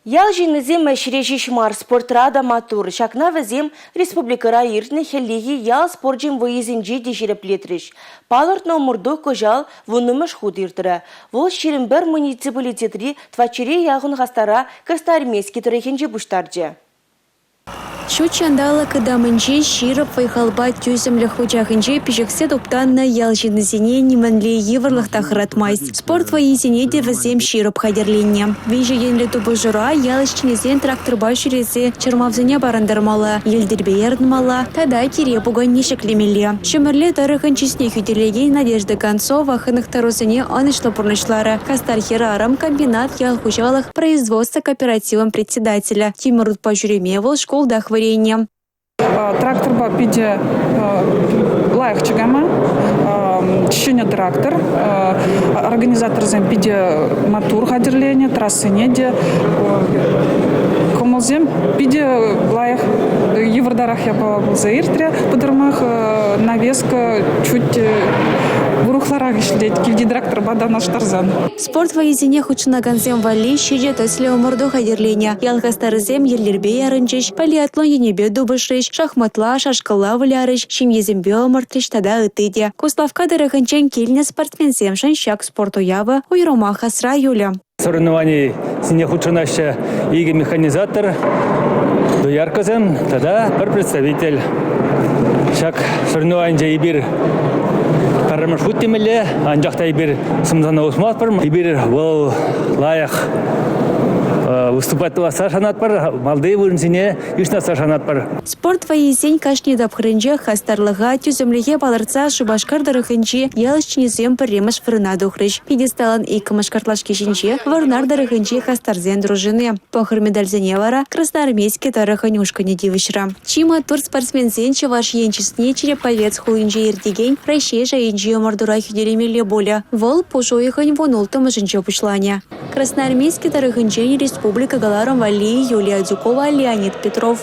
Ял жинызем мәшіреші шмар спортрада матур. Шакна візем республикара иртні хеллиги ял спорджим выезінже дешеріп летріш. Палыртна умырду көжал вұнымыш худ иртірі. Вол шерімбір муниципалитетри твачере яғын ғастара кірстармескі түрекенже бұштарджы. Шучандала кыдамынче ширып вайхалба тюземлі хучахынче пижексе топтанна ял жинызене неманле еврлых тахратмайс. Спорт воезене де візем ширып хадерленне. Вейже енлі тубы жыра ял ішченезен тракторба жүресе чырмавзыне барандармала, елдербе ердмала, тада кире буган нешеклемеле. Шымырле тарыхынчесіне хүделеген Надежда Концова хынықтарусыне анышлы пурнышлары. Кастархера арам комбинат ял хучалых производства кооперативом председателя. Тимурут пожуремевал школ дахварения. Тракторба пиде лайх чагама, чищение трактор, организатор зем пиде матур хадерление, трассы неде, комолзем пиде лайх евродарах я был за иртре, подερμах навеска чуть бурухларах ишлеть, кильди трактор бада наш тарзан. Спорт воезине хучынаганзем вали щиже төсле умырду хадерление. Ялгастарызем ерлербе ярынчыш, полиатлон енебе дубышыш, шахматла, шашкала вылярыш, шимьезембе омыртыш тада ытыде. Куславка дырыгынчен кельне спортсмензем шаншак спорту явы уйрома хасра юля. Соревнований сине худшинаща иги механизатор дуярказем, тогда пар представитель. Шак соревнования ибир парамаршрут темеле, анжакта ибир сымзана усмат пар, ибир вол лаях выступать сашанат пар, малды вырынсине ишна сашанат пар. Спорт воезень кашни дабхрынче хастарлыга тюземлеге балырца шубашкар дырыхынче ялышчинезем пырремыш вырына духрыш. Пьедесталан иккамашкартлашки шинче варнар дырыхынче хастарзен дружины. Похыр медальзене вара красноармейский тарыхынюшкане дивышра. Чима тур спортсмензен чеваш енчесне череповец хуинче иртеген пращей жайынче мордура хюделемеле боля. Вол пушуихань вонултым жынче пучланя. Красноармейский тарыхынче республика Галаром Вали Юлия Дюкова, Леонид Петров.